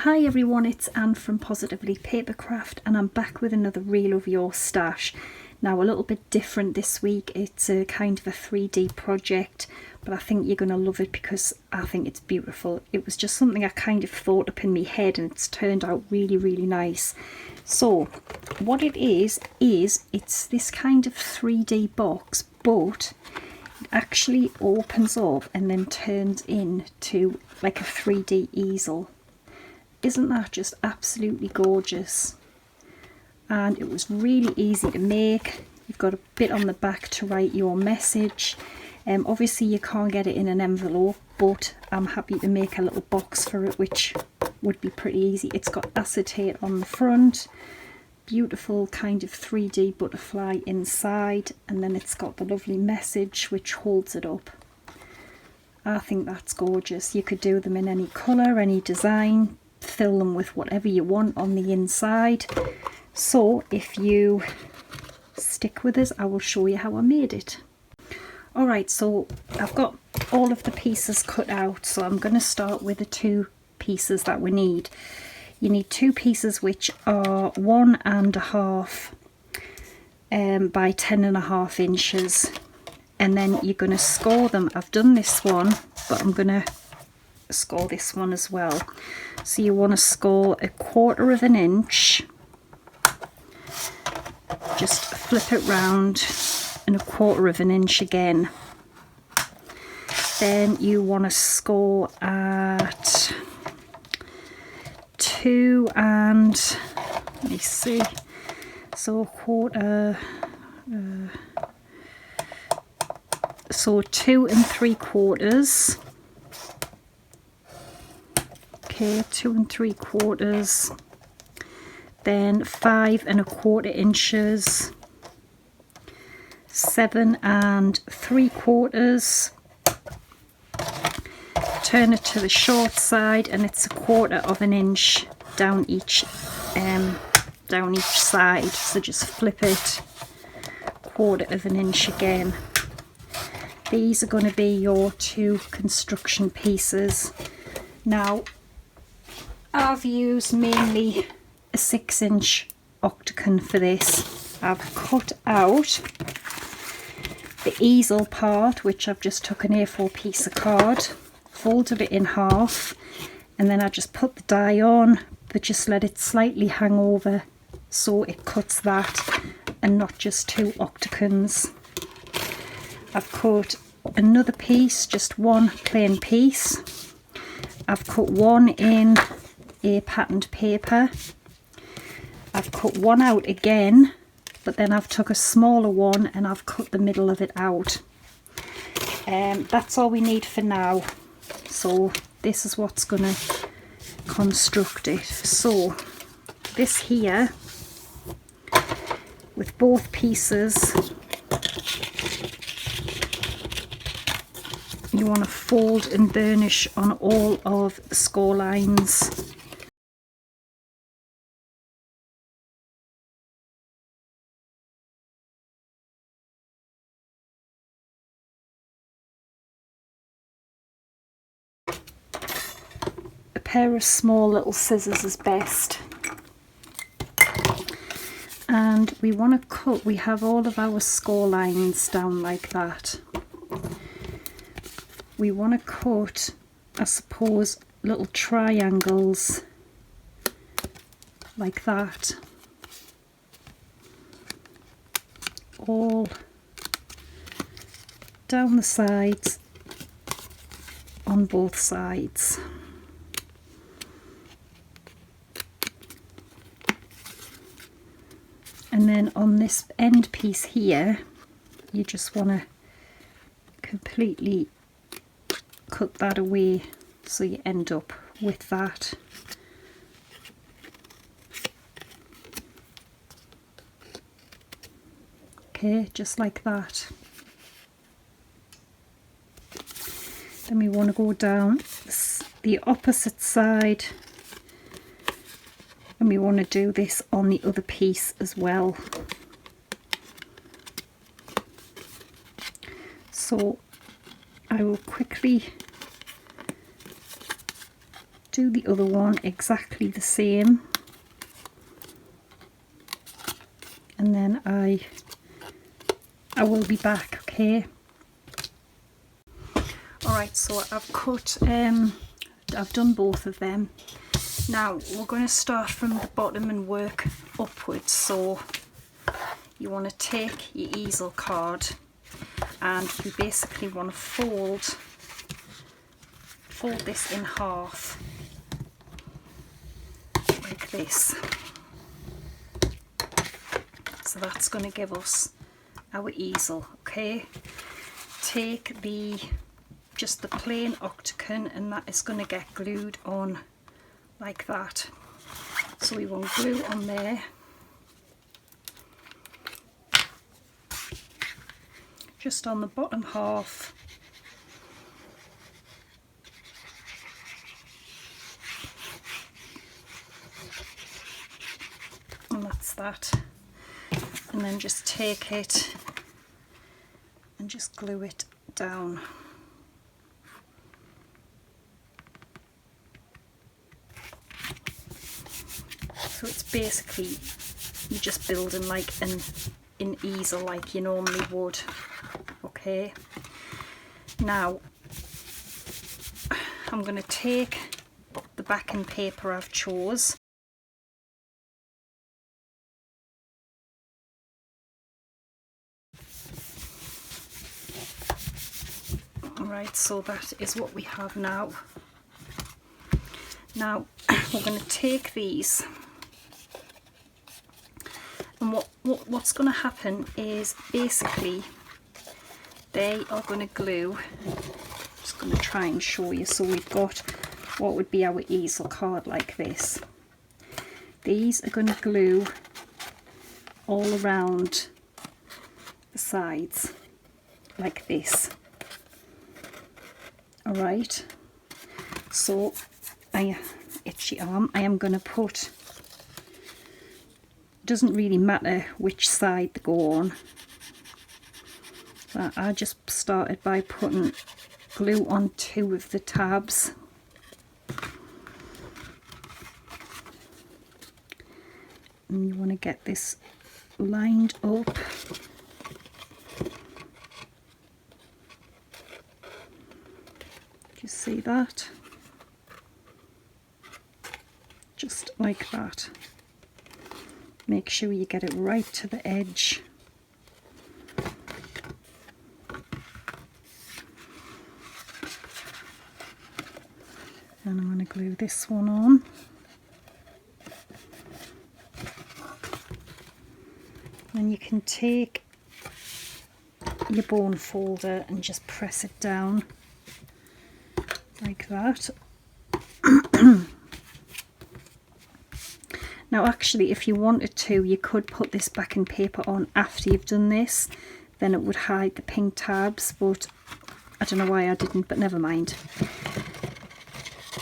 Hi everyone, it's Anne from Positively Papercraft and I'm back with another reel of your stash. Now a little bit different this week. It's a kind of a 3D project, but I think you're going to love it because I think it's beautiful. It was just something I kind of thought up in my head and it's turned out really nice. So what it is it's this kind of 3D box, but it actually opens up and then turns into like a 3D easel. Isn't that just absolutely gorgeous? And it was really easy to make. You've got a bit on the back to write your message. Obviously you can't get it in an envelope, but I'm happy to make a little box for it, which would be pretty easy. It's got acetate on the front, beautiful kind of 3D butterfly inside, and then it's got the lovely message which holds it up. I think that's gorgeous. You could do them in any colour, any design, fill them with whatever you want on the inside. So if you stick with us, I will show you how I made it. Alright, so I've got all of the pieces cut out, so I'm going to start with the two pieces that we need. You need two pieces which are 1.5 by 10.5 inches, and then you're going to score them. I've done this one, but I'm going to score this one as well. So you want to score 1/4 inch, just flip it round, and 1/4 inch again. Then you want to score at 2 and let me see, so 1/4, so 2 3/4. Okay, 2 3/4, then 5 1/4 inches, 7 3/4. Turn it to the short side, and it's 1/4 inch down each side. So just flip it 1/4 inch again. These are going to be your two construction pieces. Now I've used mainly a 6-inch OCTOGON for this. I've cut out the easel part, which I've just took an A4 piece of card, folded it in half, and then I just put the die on, but just let it slightly hang over so it cuts that and not just two OCTOGONs. I've cut another piece, just one plain piece. I've cut one in a patterned paper. I've cut one out again, but then I've took a smaller one and I've cut the middle of it out. That's all we need for now. So this is what's going to construct it. So this here, with both pieces, you want to fold and burnish on all of the score lines. A pair of small little scissors is best. And we want to cut, we have all of our score lines down like that. We want to cut, I suppose, little triangles like that, all down the sides on both sides. And then on this end piece here, you just want to completely cut that away so you end up with that. Okay, just like that. Then we want to go down the opposite side, and we want to do this on the other piece as well. So I will quickly do the other one exactly the same, and then I will be back, okay? Alright, so I've cut, I've done both of them. Now we're going to start from the bottom and work upwards. So you want to take your easel card and you basically want to fold this in half like this. So that's going to give us our easel, okay? Take just the plain OCTOGON, and that is going to get glued on like that. So we want glue on there, just on the bottom half, and that's that. And then just take it and just glue it down. So it's basically, you're just building like an easel like you normally would, okay? Now I'm going to take the backing paper I've chose, alright, so that is what we have now. Now we're going to take these, and what's going to happen is basically they are going to glue. I'm just going to try and show you. So we've got what would be our easel card like this. These are going to glue all around the sides like this. Alright, so itchy arm, I am going to put, doesn't really matter which side they go on. I just started by putting glue on 2 of the tabs. And you want to get this lined up. Do you see that? Just like that. Make sure you get it right to the edge. And I'm going to glue this one on. And you can take your bone folder and just press it down like that. Now actually, if you wanted to, you could put this backing paper on after you've done this, then it would hide the pink tabs, but I don't know why I didn't, but never mind.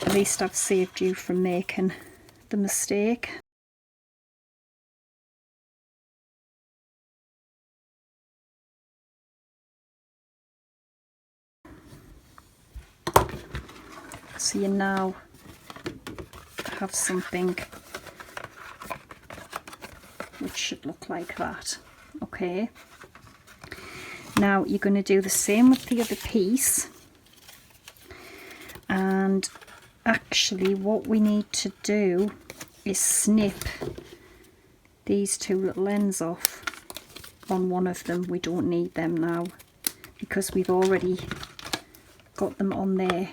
At least I've saved you from making the mistake. So you now have something which should look like that, okay? Now you're going to do the same with the other piece, and actually what we need to do is snip these 2 little ends off on one of them. We don't need them now because we've already got them on there,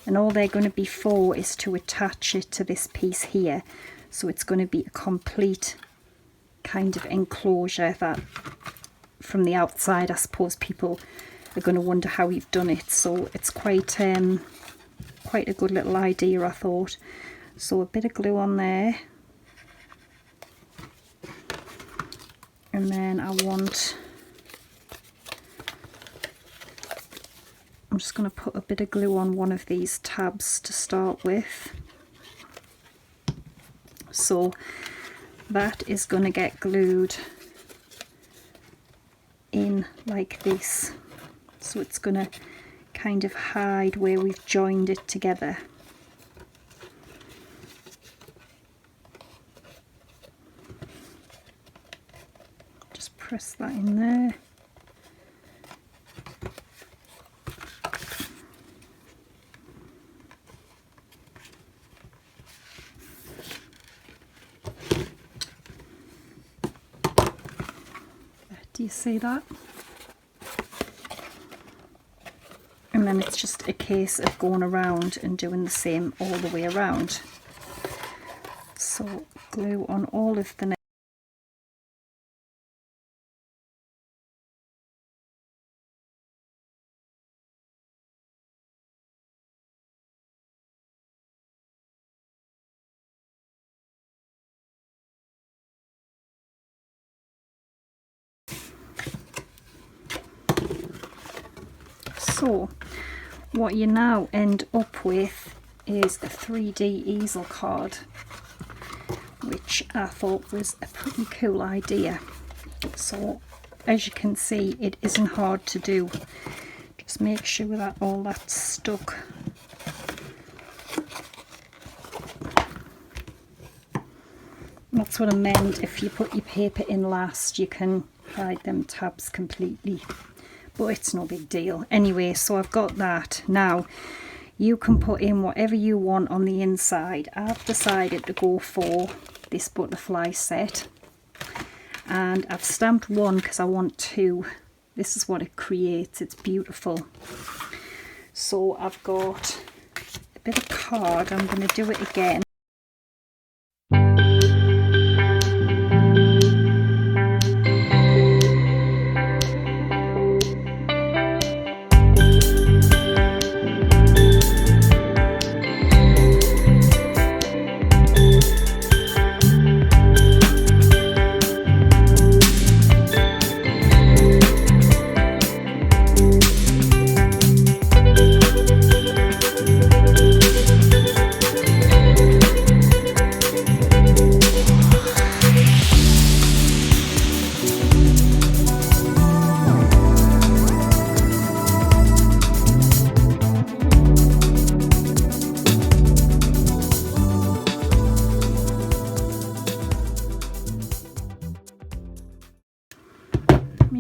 and all they're going to be for is to attach it to this piece here. So it's going to be a complete kind of enclosure that from the outside, I suppose people are going to wonder how you've done it. So it's quite a good little idea, I thought. So a bit of glue on there, and then I'm just going to put a bit of glue on one of these tabs to start with. So that is going to get glued in like this. So it's going to kind of hide where we've joined it together. press that in there. Do you see that? And then it's just a case of going around and doing the same all the way around. So glue on all of the So what you now end up with is a 3D easel card, which I thought was a pretty cool idea. So as you can see, it isn't hard to do. Just make sure that all that's stuck. That's what I meant. If you put your paper in last, you can hide them tabs completely. But it's no big deal. Anyway, so I've got that. Now, you can put in whatever you want on the inside. I've decided to go for this butterfly set. And I've stamped one because I want two. This is what it creates. It's beautiful. So I've got a bit of card. I'm going to do it again.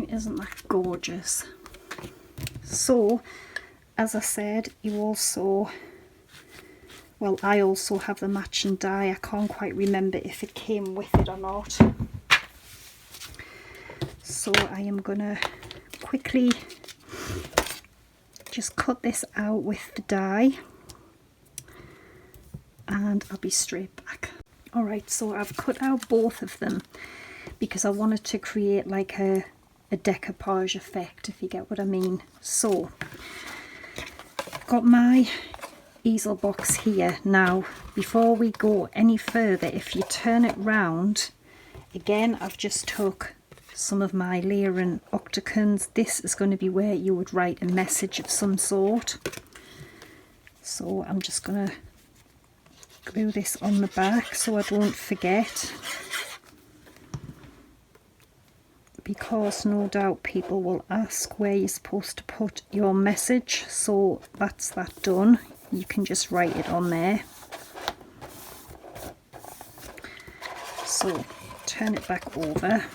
Isn't that gorgeous? So as I said, you also, well, I also have the matching die. I can't quite remember if it came with it or not, so I am gonna quickly just cut this out with the die and I'll be straight back. Alright, so I've cut out both of them because I wanted to create like a decoupage effect, if you get what I mean. So I've got my easel box here. Now before we go any further, if you turn it round again, I've just took some of my layering OCTOGONs. This is going to be where you would write a message of some sort. So I'm just going to glue this on the back so I don't forget, because no doubt people will ask where you're supposed to put your message. So that's that done. You can just write it on there. So turn it back over.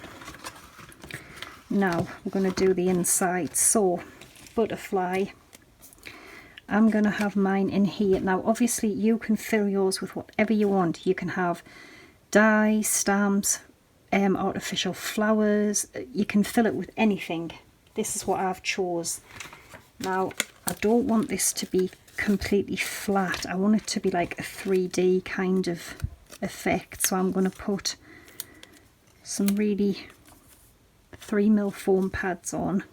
Now we're going to do the inside. So butterfly, I'm going to have mine in here. Now obviously you can fill yours with whatever you want. You can have dies, stamps, artificial flowers. You can fill it with anything. This is what I've chose. Now I don't want this to be completely flat. I want it to be like a 3D kind of effect, so I'm going to put some really 3mm foam pads on,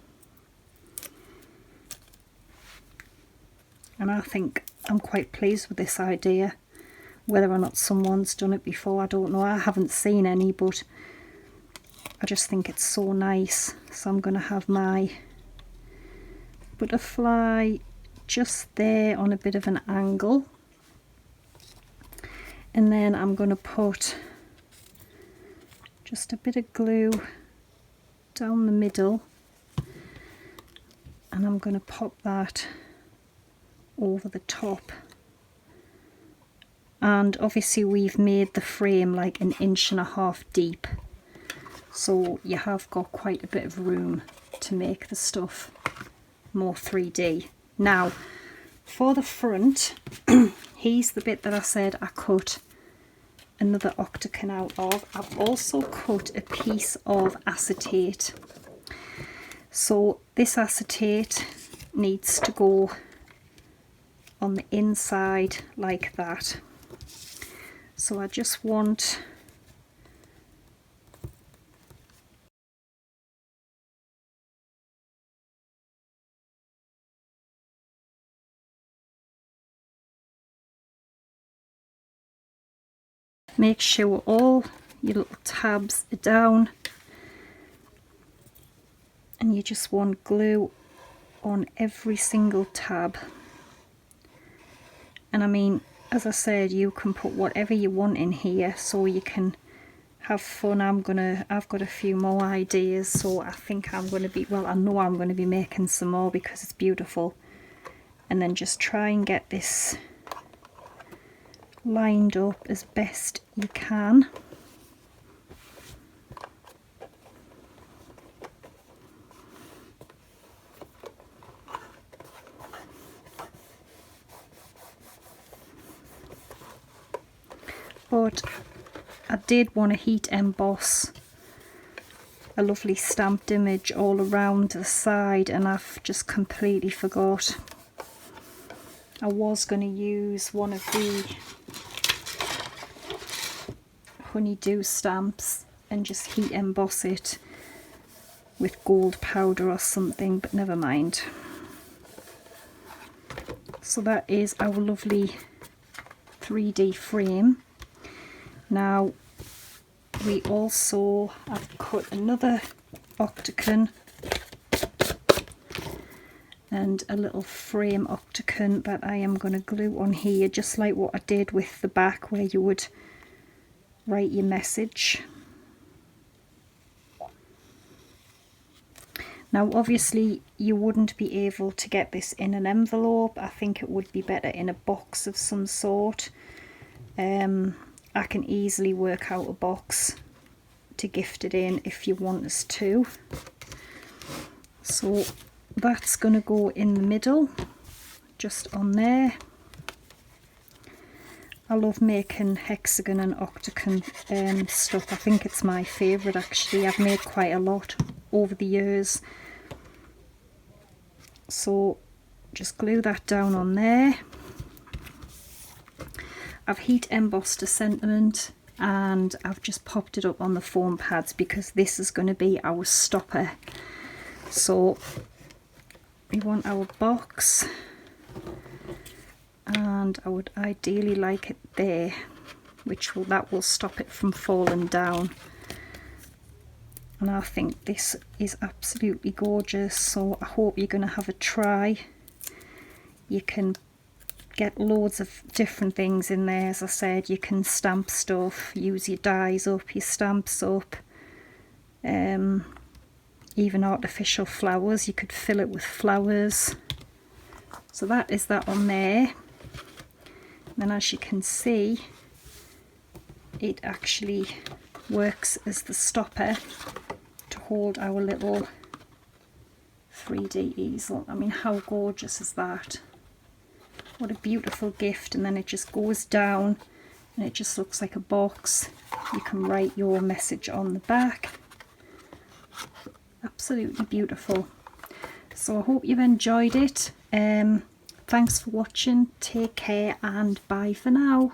and I think I'm quite pleased with this idea. Whether or not someone's done it before, I don't know. I haven't seen any, but I just think it's so nice. So I'm going to have my butterfly just there on a bit of an angle, and then I'm going to put just a bit of glue down the middle, and I'm going to pop that over the top. And obviously we've made the frame like 1.5 inches deep, so you have got quite a bit of room to make the stuff more 3D. Now for the front, here's the bit that I said I cut another OCTOGON out of. I've also cut a piece of acetate. So this acetate needs to go on the inside like that. So I just want make sure all your little tabs are down, and you just want glue on every single tab. And I mean, as I said, you can put whatever you want in here so you can have fun. I've got a few more ideas, so I think I'm going to be, well, I know I'm going to be making some more because it's beautiful. And then just try and get this lined up as best you can. But I did want to heat emboss a lovely stamped image all around the side, and I've just completely forgot. I was going to use one of the honeydew stamps and just heat emboss it with gold powder or something, but never mind. So that is our lovely 3D frame. Now we also have cut another OCTOGON and a little frame OCTOGON that I am going to glue on here, just like what I did with the back where you would write your message. Now obviously you wouldn't be able to get this in an envelope. I think it would be better in a box of some sort. I can easily work out a box to gift it in if you want us to. So that's going to go in the middle, just on there. I love making hexagon and OCTOGON stuff. I think it's my favourite actually. I've made quite a lot over the years. So just glue that down on there. I've heat embossed a sentiment and I've just popped it up on the foam pads because this is going to be our stopper. So we want our box, and I would ideally like it there, that will stop it from falling down. And I think this is absolutely gorgeous, so I hope you're going to have a try. You can get loads of different things in there. As I said, you can stamp stuff, use your dies up, your stamps up, even artificial flowers. You could fill it with flowers. So that is that on there. And as you can see, it actually works as the stopper to hold our little 3D easel. I mean, how gorgeous is that? What a beautiful gift. And then it just goes down and it just looks like a box. You can write your message on the back. Absolutely beautiful. So I hope you've enjoyed it. Thanks for watching. Take care and bye for now.